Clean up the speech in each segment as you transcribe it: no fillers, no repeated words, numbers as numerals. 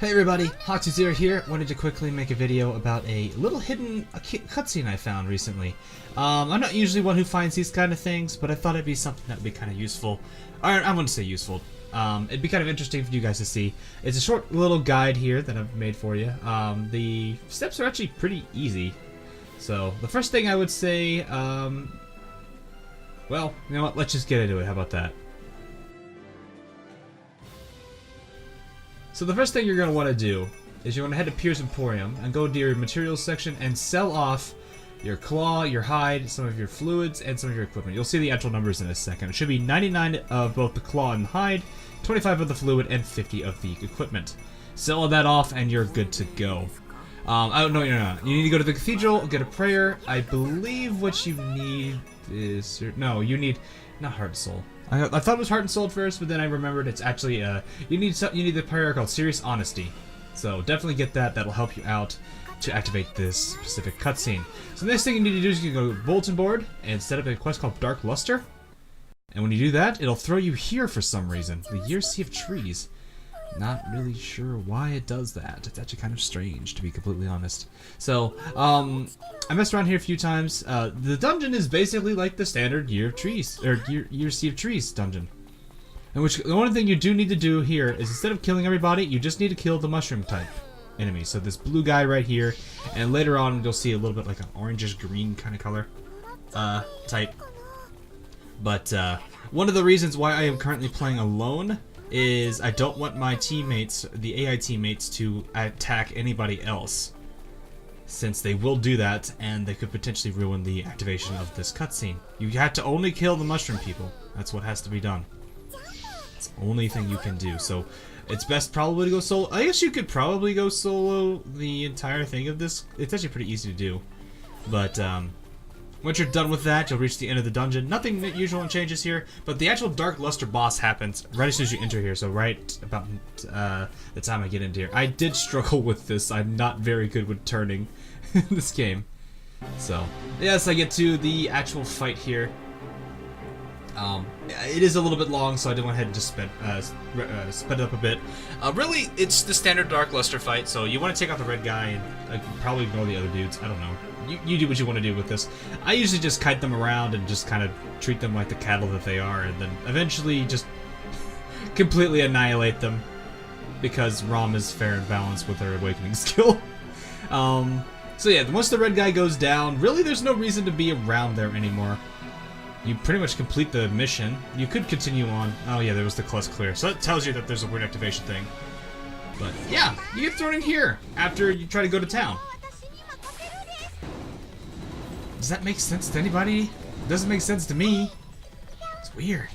Hey everybody, Hawk20 here. Wanted to quickly make a video about a little hidden cutscene I found recently. I'm not usually one who finds these kind of things, but I thought it'd be something that would be kind of useful. Or, I wouldn't say useful. It'd be kind of interesting for you guys to see. It's a short little guide here that I've made for you. The steps are actually pretty easy. So, the first thing I would say, well, you know what, let's just get into it. How about that? So the first thing you're going to want to do is you want to head to Pier's Emporium and go to your materials section and sell off your claw, your hide, some of your fluids, and some of your equipment. You'll see the actual numbers in a second. It should be 99 of both the claw and the hide, 25 of the fluid, and 50 of the equipment. Sell all that off and you're good to go. No, you're not. You need to go to the cathedral, get a prayer. I believe what you need is... No, you need... Not heart and soul. I thought it was heart and soul at first, but then I remembered it's actually you need the prayer called Serious Honesty. So definitely get that. That'll help you out to activate this specific cutscene. So the next thing you need to do is you go to Bulletin Board and set up a quest called Dark Luster. And when you do that, it'll throw you here for some reason. The Year Sea of Trees. Not really sure why it does that. It's actually kind of strange, to be completely honest. So, I messed around here a few times. The dungeon is basically like the standard Year of Trees, or Year Sea of Trees dungeon. In which, the one thing you do need to do here is instead of killing everybody, you just need to kill the mushroom type enemy. So this blue guy right here, and later on you'll see a little bit like an orangish green kind of color, type. But, one of the reasons why I am currently playing alone is I don't want my teammates, the AI teammates, to attack anybody else, since they will do that and they could potentially ruin the activation of this cutscene. You have to only kill the mushroom people. That's what has to be done. It's the only thing you can do. So it's best probably to go solo. I guess you could probably go solo the entire thing of this. It's actually pretty easy to do. But once you're done with that, you'll reach the end of the dungeon. Nothing usual changes here, but the actual Dark Luster boss happens right as soon as you enter here, so right about the time I get into here. I did struggle with this. I'm not very good with turning in this game. So, yes, I get to the actual fight here. It is a little bit long, so I did went ahead and just sped it up a bit. Really, it's the standard Dark Luster fight, so you want to take out the red guy and probably ignore the other dudes. I don't know. You do what you want to do with this. I usually just kite them around and just kind of treat them like the cattle that they are, and then eventually just completely annihilate them, because Rom is fair and balanced with her awakening skill. So yeah, once the red guy goes down, really there's no reason to be around there anymore. You pretty much complete the mission. You could continue on. Oh yeah, there was the quest clear. So that tells you that there's a weird activation thing. But yeah, you get thrown in here after you try to go to town. Does that make sense to anybody? It doesn't make sense to me. It's weird.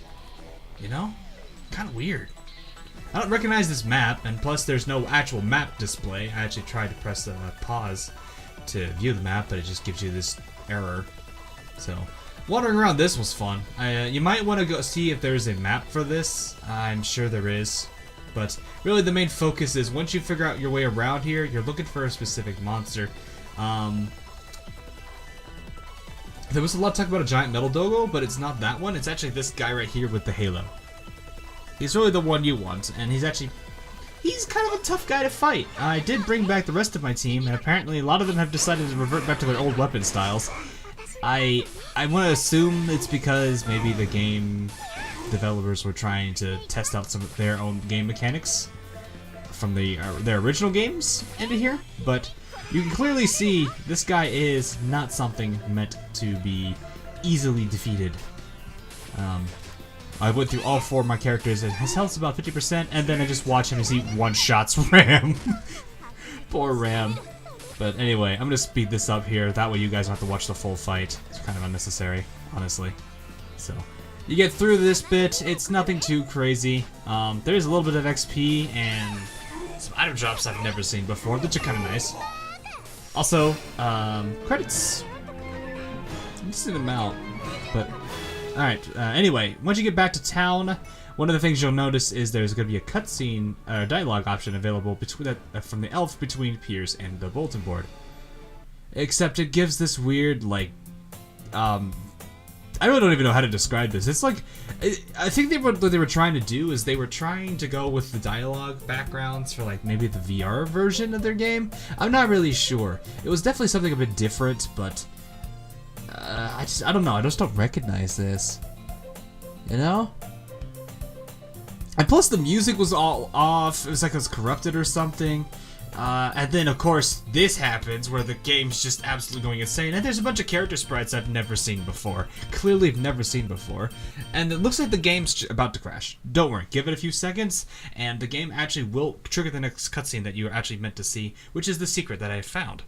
You know? Kind of weird. I don't recognize this map, and plus there's no actual map display. I actually tried to press the pause to view the map, but it just gives you this error. So, wandering around this was fun. You might want to go see if there's a map for this. I'm sure there is. But really the main focus is once you figure out your way around here, you're looking for a specific monster. There was a lot of talk about a giant metal doggo, but it's not that one. It's actually this guy right here with the halo. He's really the one you want, and he's kind of a tough guy to fight. I did bring back the rest of my team, and apparently a lot of them have decided to revert back to their old weapon styles. I want to assume it's because maybe the game developers were trying to test out some of their own game mechanics from their original games into here, but you can clearly see this guy is not something meant to be easily defeated. I went through all four of my characters, and his health's about 50%, and then I just watch him as he one-shots Ram. Poor Ram. But anyway, I'm gonna speed this up here, that way you guys don't have to watch the full fight. It's kind of unnecessary, honestly. So, you get through this bit, it's nothing too crazy. There's a little bit of XP, and some item drops I've never seen before, which are kind of nice. Also, credits. Decent amount, but alright. Anyway, once you get back to town, one of the things you'll notice is there's going to be a cutscene dialogue option available between from the elf between Piers and the bulletin board. Except it gives this weird, like, I really don't even know how to describe this. It's like, I think what they were trying to do is they were trying to go with the dialogue backgrounds for like maybe the VR version of their game. I'm not really sure. It was definitely something a bit different, but I don't know. I just don't recognize this. You know? And plus the music was all off. It was like it was corrupted or something. And then, of course, this happens where the game's just absolutely going insane. And there's a bunch of character sprites I've never seen before. Clearly, I've never seen before. And it looks like the game's about to crash. Don't worry, give it a few seconds, and the game actually will trigger the next cutscene that you're actually meant to see, which is the secret that I found.